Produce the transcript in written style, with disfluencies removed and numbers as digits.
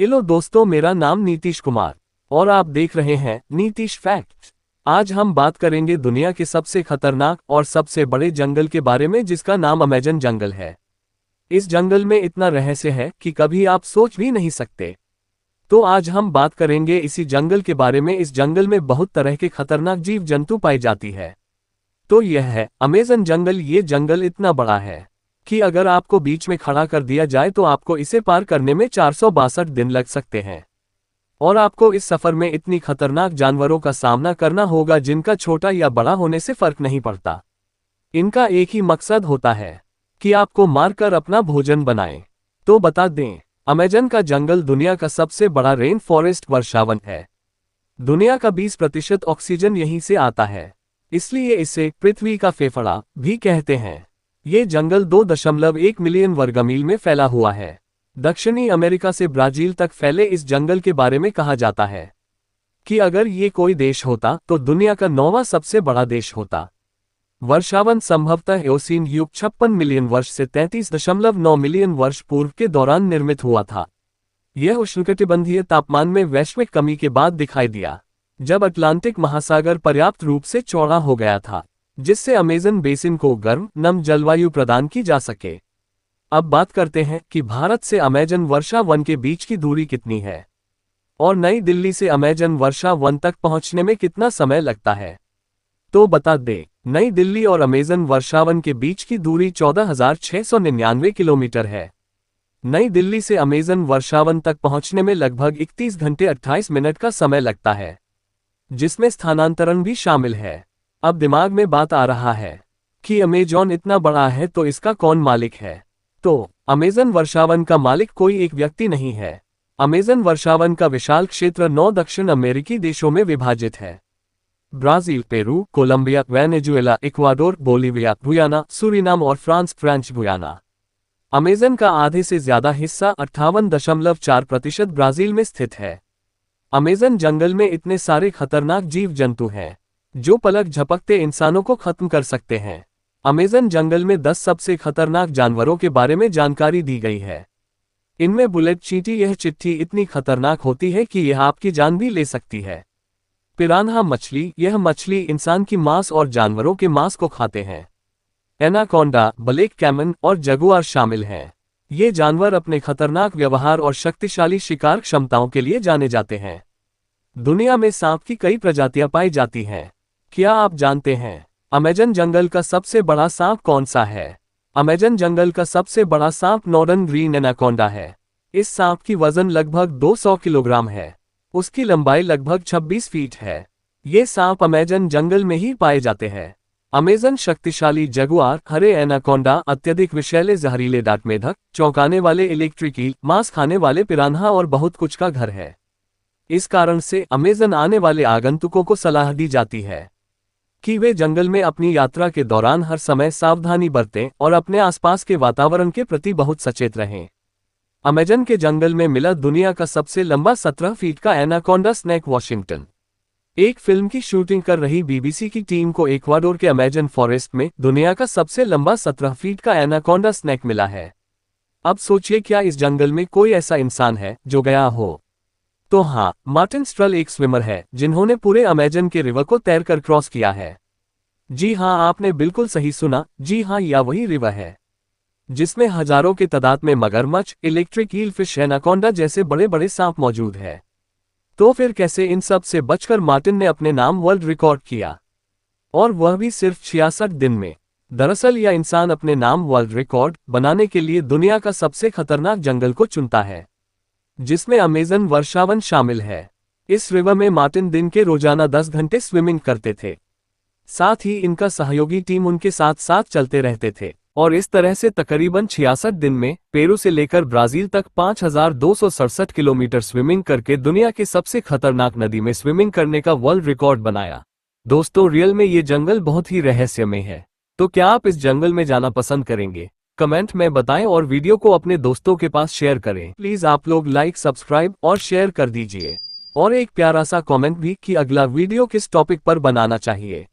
Hello दोस्तों, मेरा नाम नीतीश कुमार और आप देख रहे हैं नीतीश फैक्ट। आज हम बात करेंगे दुनिया के सबसे खतरनाक और सबसे बड़े जंगल के बारे में, जिसका नाम अमेजन जंगल है। इस जंगल में इतना रहस्य है कि कभी आप सोच भी नहीं सकते। तो आज हम बात करेंगे इसी जंगल के बारे में। इस जंगल में बहुत तरह के खतरनाक जीव जंतु पाई जाती है। तो यह है अमेजन जंगल। ये जंगल इतना बड़ा है कि अगर आपको बीच में खड़ा कर दिया जाए तो आपको इसे पार करने में 462 दिन लग सकते हैं। और आपको इस सफर में इतनी खतरनाक जानवरों का सामना करना होगा जिनका छोटा या बड़ा होने से फर्क नहीं पड़ता। इनका एक ही मकसद होता है कि आपको मारकर अपना भोजन बनाएं। तो बता दें, अमेजन का जंगल दुनिया का सबसे बड़ा रेन फॉरेस्ट वर्षावन है। दुनिया का 20% ऑक्सीजन यहीं से आता है, इसलिए इसे पृथ्वी का फेफड़ा भी कहते हैं। ये जंगल 2.1 मिलियन वर्गमील में फैला हुआ है। दक्षिणी अमेरिका से ब्राजील तक फैले इस जंगल के बारे में कहा जाता है कि अगर ये कोई देश होता तो दुनिया का 9वां सबसे बड़ा देश होता। वर्षावन संभवतः एओसीन युग 56 मिलियन वर्ष से 33.9 मिलियन वर्ष पूर्व के दौरान निर्मित हुआ था। यह उष्णकटिबंधीय तापमान में वैश्विक कमी के बाद दिखाई दिया, जब अटलांटिक महासागर पर्याप्त रूप से चौड़ा हो गया था, जिससे अमेजन बेसिन को गर्म नम जलवायु प्रदान की जा सके। अब बात करते हैं कि भारत से अमेजन वर्षा वन के बीच की दूरी कितनी है और नई दिल्ली से अमेजन वर्षा वन तक पहुंचने में कितना समय लगता है। तो बता दें, नई दिल्ली और अमेजन वर्षावन के बीच की दूरी 14,699 किलोमीटर है। नई दिल्ली से अमेजन वर्षावन तक पहुंचने में लगभग 31 घंटे 28 मिनट का समय लगता है, जिसमें स्थानांतरण भी शामिल है। अब दिमाग में बात आ रहा है कि अमेजन इतना बड़ा है तो इसका कौन मालिक है। तो अमेजन वर्षावन का मालिक कोई एक व्यक्ति नहीं है। अमेजन वर्षावन का विशाल क्षेत्र 9 दक्षिण अमेरिकी देशों में विभाजित है: Brazil, Peru, Colombia, Venezuela, Ecuador, Bolivia, Guyana, Suriname और फ्रांस गुयाना। अमेजन का आधे से ज्यादा हिस्सा 58.4% ब्राजील में स्थित है। अमेजन जंगल में इतने सारे खतरनाक जीव जंतु हैं जो पलक झपकते इंसानों को खत्म कर सकते हैं। अमेजन जंगल में 10 सबसे खतरनाक जानवरों के बारे में जानकारी दी गई है। इनमें बुलेट चींटी। यह चिट्ठी इतनी खतरनाक होती है कि यह आपकी जान भी ले सकती है। पिरान्हा मछली। यह मछली इंसान की मांस और जानवरों के मांस को खाते हैं। एनाकोंडा, ब्लैक कैमन और जगुआर शामिल हैं। ये जानवर अपने खतरनाक व्यवहार और शक्तिशाली शिकार क्षमताओं के लिए जाने जाते हैं। दुनिया में सांप की कई प्रजातियां पाई जाती हैं। क्या आप जानते हैं अमेजन जंगल का सबसे बड़ा सांप कौन सा है? अमेजन जंगल का सबसे बड़ा सांप नॉर्दर्न ग्रीन एनाकोंडा है। इस सांप की वजन लगभग 200 किलोग्राम है। उसकी लंबाई लगभग 26 फीट है। ये सांप अमेजन जंगल में ही पाए जाते हैं। अमेजन शक्तिशाली जगुआर, हरे एनाकोंडा, अत्यधिक विषैले जहरीले डांट मेढक, चौंकाने वाले इलेक्ट्रिक ईल, मांस खाने वाले पिरान्हा और बहुत कुछ का घर है। इस कारण से अमेजन आने वाले आगंतुकों को सलाह दी जाती है कि वे जंगल में अपनी यात्रा के दौरान हर समय सावधानी बरतें और अपने आसपास के वातावरण के प्रति बहुत सचेत रहें। अमेजन के जंगल में मिला दुनिया का सबसे लंबा 17 फीट का एनाकोंडा स्नेक। वॉशिंगटन एक फिल्म की शूटिंग कर रही बीबीसी की टीम को इक्वाडोर के अमेजन फॉरेस्ट में दुनिया का सबसे लंबा 17 फीट का एनाकोंडा स्नेक मिला है। अब सोचिए, क्या इस जंगल में कोई ऐसा इंसान है जो गया हो? तो हाँ, मार्टिन स्ट्रल एक स्विमर है जिन्होंने पूरे अमेजन के रिवर को तैरकर क्रॉस किया है। जी हाँ, आपने बिल्कुल सही सुना। जी हाँ, यह वही रिवर है जिसमें हजारों के तादाद में मगरमच्छ, इलेक्ट्रिक ईल फिश, एनाकोंडा जैसे बड़े बड़े सांप मौजूद है। तो फिर कैसे इन सब से बचकर मार्टिन ने अपने नाम वर्ल्ड रिकॉर्ड किया, और वह भी सिर्फ 66 दिन में। दरअसल यह इंसान अपने नाम वर्ल्ड रिकॉर्ड बनाने के लिए दुनिया का सबसे खतरनाक जंगल को चुनता है, जिसमें अमेजन वर्षावन शामिल है। इस रिवर में मार्टिन दिन के रोजाना 10 घंटे स्विमिंग करते थे। साथ ही इनका सहयोगी टीम उनके साथ साथ चलते रहते थे, और इस तरह से तकरीबन 66 दिन में पेरू से लेकर ब्राजील तक 5,267 किलोमीटर स्विमिंग करके दुनिया के सबसे खतरनाक नदी में स्विमिंग करने का वर्ल्ड रिकॉर्ड बनाया। दोस्तों, रियल में ये जंगल बहुत ही रहस्यमय है। तो क्या आप इस जंगल में जाना पसंद करेंगे? कमेंट में बताएं और वीडियो को अपने दोस्तों के पास शेयर करें। प्लीज आप लोग लाइक, सब्सक्राइब और शेयर कर दीजिए, और एक प्यारा सा कमेंट भी कि अगला वीडियो किस टॉपिक पर बनाना चाहिए।